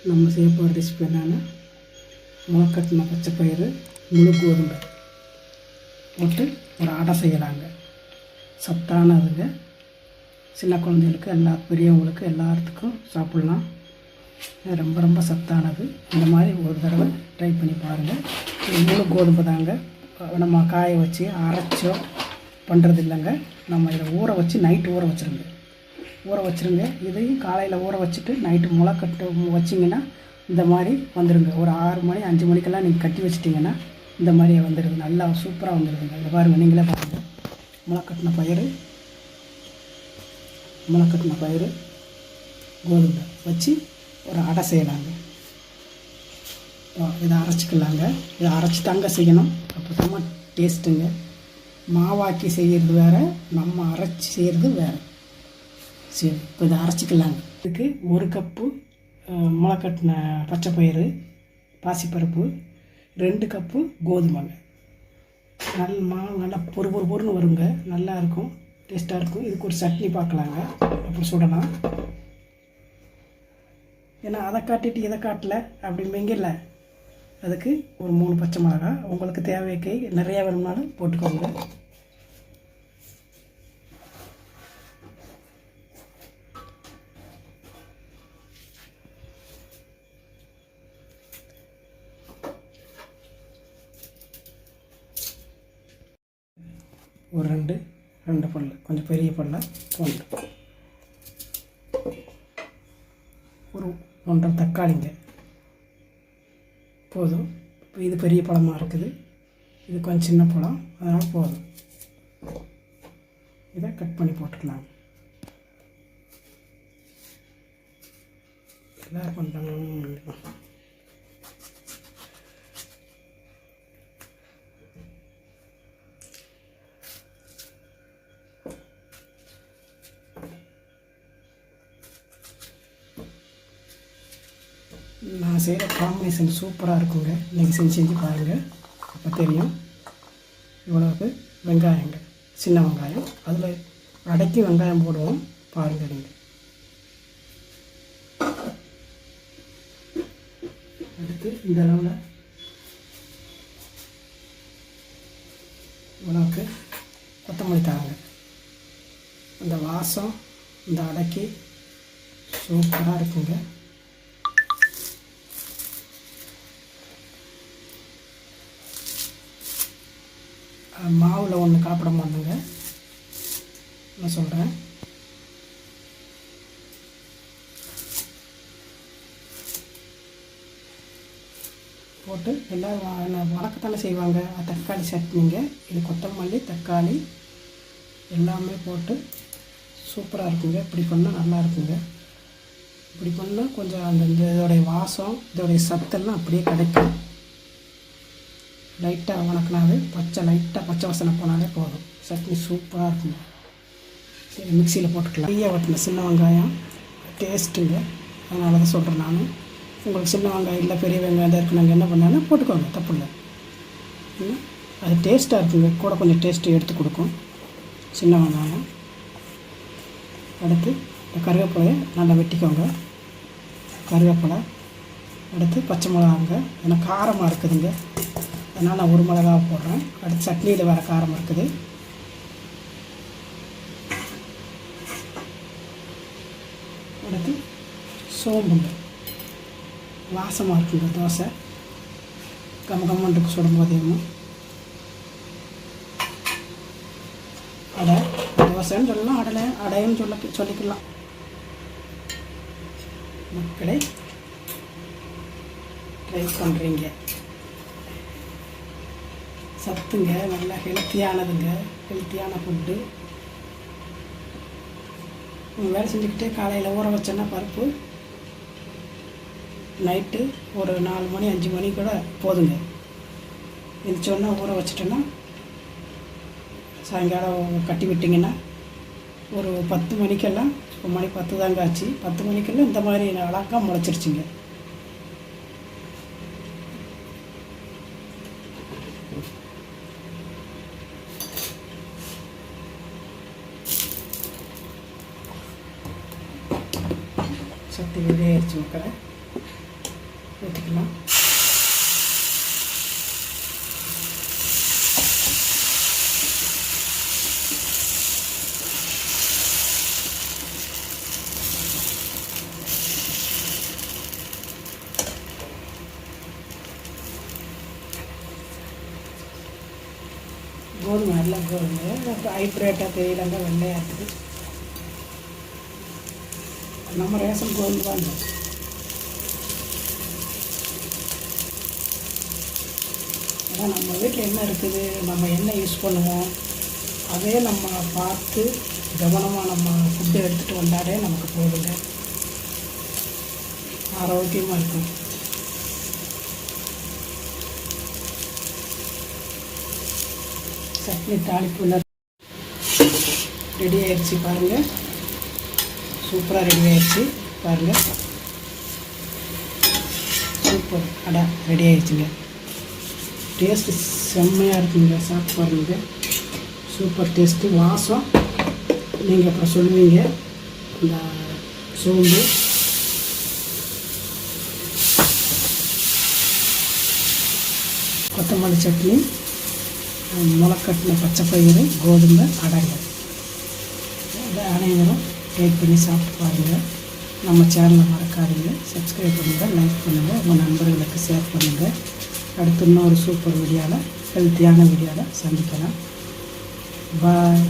நம்ம செய்ய போகிற ரெசிபி என்னென்னா முளைக்கட்டின பச்சைப்பயிறு முழு கோதுமை போட்டு ஒரு அடை செய்யலாங்க. சத்தானதுங்க. சின்ன குழந்தைகளுக்கு பெரியவங்களுக்கு எல்லாத்துக்கும் சாப்பிட்லாம். ரொம்ப ரொம்ப சத்தானது. இந்த மாதிரி ஒரு தடவை ட்ரை பண்ணி பாருங்கள். இது முழு கோதுமை தாங்க. நம்ம காய வச்சு அரைச்சோ பண்ணுறது இல்லைங்க. நம்ம இதை ஊற வச்சு நைட்டு ஊற வச்சுருங்க. இதையும் காலையில் ஊற வச்சுட்டு நைட்டு முளைக்கட்டு வச்சிங்கன்னா இந்த மாதிரி வந்துடுங்க. ஒரு 6 மணி 5 மணிக்கெல்லாம் நீங்கள் கட்டி வச்சிட்டிங்கன்னா இந்த மாதிரி வந்துடுது. நல்லா சூப்பராக வந்துடுதுங்க. இதை பாருங்கள், நீங்களே பாருங்கள். முளைக்கட்டின பயிறு கோதுமை வச்சு ஒரு அடை செய்யலாங்க. இதை அரைச்சிக்கலாங்க. இதை அரைச்சி தாங்க செய்யணும். அப்போ தான் டேஸ்ட்டுங்க. மாவாக்கி செய்கிறது வேறு, நம்ம அரைச்சி செய்கிறது வேறு. சரி, இப்போ இதை அரைச்சிக்கலாங்க. இதுக்கு 1 கப்பு முளைக்கட்டின பச்சைப்பயிறு பாசிப்பருப்பு, 2 கப்பு கோதுமைங்க. நல்லா பொறுன்னு வருங்க. நல்லா இருக்கும், டேஸ்ட்டாக இருக்கும். இதுக்கு ஒரு சட்னி பார்க்கலாங்க. அப்புறம் சுடலாம். ஏன்னா அதை காட்டிட்டு இதை காட்டலை அப்படிம்பிங்கல்ல, அதுக்கு ஒரு 3 பச்சை மிளகா உங்களுக்கு தேவைக்கு நிறையா வேணும்னாலும் போட்டுக்கோங்க. ஒரு 2 பல், கொஞ்சம் பெரிய பல்ல பூண்டு, ஒரு 1.5 தக்காளிங்க போதும். இப்போ இது பெரிய பழமாக இருக்குது, இது கொஞ்சம் சின்ன பழம், அதனால் போதும். இதை கட் பண்ணி போட்டுக்கலாம். எல்லோரும் பண்ணுறாங்க. நான் செய்கிற காம்பினேஷன் சூப்பராக இருக்குங்க. நீங்கள் செஞ்சு பாருங்கள், அப்போ தெரியும். இவ்வளோக்கு வெங்காயங்க, சின்ன வெங்காயம். அதில் அடைக்கி வெங்காயம் போடுவோம், பாருங்கள் நீங்கள். அடுத்து இந்த அளவில் இவ்வளோக்கு கொத்தமல்லி தாங்க. அந்த வாசம் இந்த அடைக்கி சூப்பராக இருக்குங்க. மாவில் ஒன்று காப்பிட மாட்டேங்க, நான் சொல்கிறேன். போட்டு எல்லோரும் வழக்கத்தானே செய்வாங்க. தக்காளி சட்னிங்க. இது கொத்தமல்லி தக்காளி எல்லாமே போட்டு சூப்பராக இருக்குங்க. இப்படி பண்ணால் நல்லா இருக்குங்க. இப்படி பண்ணால் கொஞ்சம் அந்த இதோடைய வாசம், இதோடைய சத்தெல்லாம் அப்படியே கிடைக்கும். லைட்டாக வணக்கினாவே லைட்டாக பச்சை வாசனை போனாலே போதும். சட்னி சூப்பராக இருக்குங்க. சரி, மிக்சியில் போட்டுக்கலாம். நிறைய வட்டின சின்ன வெங்காயம் டேஸ்ட்டுங்க. அதனால தான் சொல்கிறேன் நான். உங்களுக்கு சின்ன வெங்காயம் இல்லை பெரிய வெங்காயம் தான் இருக்குது, நாங்கள் என்ன பண்ணாலும் போட்டுக்கோங்க, தப்பு இல்லை. அது டேஸ்ட்டாக இருக்குங்க. கூட கொஞ்சம் டேஸ்ட்டு எடுத்து கொடுக்கும் சின்ன வெங்காயம். அடுத்து கருவேப்பிலையை நல்லா வெட்டிக்கோங்க. கருவேப்பிலை. அடுத்து பச்சை மிளகாங்க. ஏன்னா காரமாக இருக்குதுங்க, அதனால் நான் 1 மிளகாவை போடுறேன். அடுத்து சட்னியில் வேறு காரம் இருக்குது. அடுத்து சோம்புங்க. வாசமாக இருக்குங்க. தோசை கம்மன்ட்டுக்கு சுடும்போதேவும் அடை, தோசைன்னு சொல்லலாம், அடைன்னு சொல்லிக்கலாம். மக்களே, ட்ரை பண்ணுறீங்க. சத்துங்க, நல்லா ஹெல்த்தியானதுங்க. ஹெல்த்தியான ஃபுட்டு. வேலை செஞ்சுக்கிட்டே காலையில் ஊற வச்சோன்னா பருப்பு நைட்டு ஒரு 4 மணி 5 மணி கூட போதுங்க. எழுந்திரிச்சோன்னா ஊற வச்சிட்டோன்னா சாயங்காலம் கட்டி விட்டிங்கன்னா ஒரு 10 மணிக்கெல்லாம், இப்போ மணி 10 தாங்க ஆச்சு, 10 மணிக்கெல்லாம் இந்த மாதிரி அழகாக முளைச்சிருச்சுங்க. சக்தி வெளியே ஆயிடுச்சு மக்களை. ஊற்றிக்கலாம். கோதுமை நல்லா கோதுமை ஹைப்ரேட்டாக தெரியலங்க, வெள்ளையாக இருக்குது. நம்ம ரேஷன் கோதுமை தான். ஏன்னா நம்ம வீட்டில் என்ன இருக்குது, நம்ம என்ன யூஸ் பண்ணுவோம், அதே நம்ம பார்த்து கவனமாக நம்ம ஃபுட்டு எடுத்துகிட்டு வந்தாலே நமக்கு போதுங்க, ஆரோக்கியமாக இருக்கும். சட்னி தாளிப்புல ரெடி ஆயிடுச்சு பாருங்கள். சூப்பராக ரெடி ஆயிடுச்சு பாருங்கள். சூப்பர் அடா ரெடி ஆயிடுச்சுங்க. டேஸ்ட்டு செம்மையாக இருக்குங்க. சாப்பிட்டு பாருங்க. சூப்பர் டேஸ்ட்டு, வாசம் நீங்கள் அப்புறம் சொல்லுவீங்க. இந்த சோம்பு, கொத்தமல்லி சட்னி, முளைக்கட்டின பச்சைப்பயிறு, கோதுமை, அடை. அனைவரும் ட்ரைப் பண்ணி சாப்பிட்டு பாருங்கள். நம்ம சேனலை மறக்காதீங்க, சப்ஸ்கிரைப் பண்ணுங்கள், லைக் பண்ணுங்கள், உங்கள் நண்பர்களுக்கு ஷேர் பண்ணுங்கள். அடுத்து இன்னொரு சூப்பர் வீடியோவில், ஹெல்த்தியான வீடியோவில் சந்திக்கலாம். பாய்.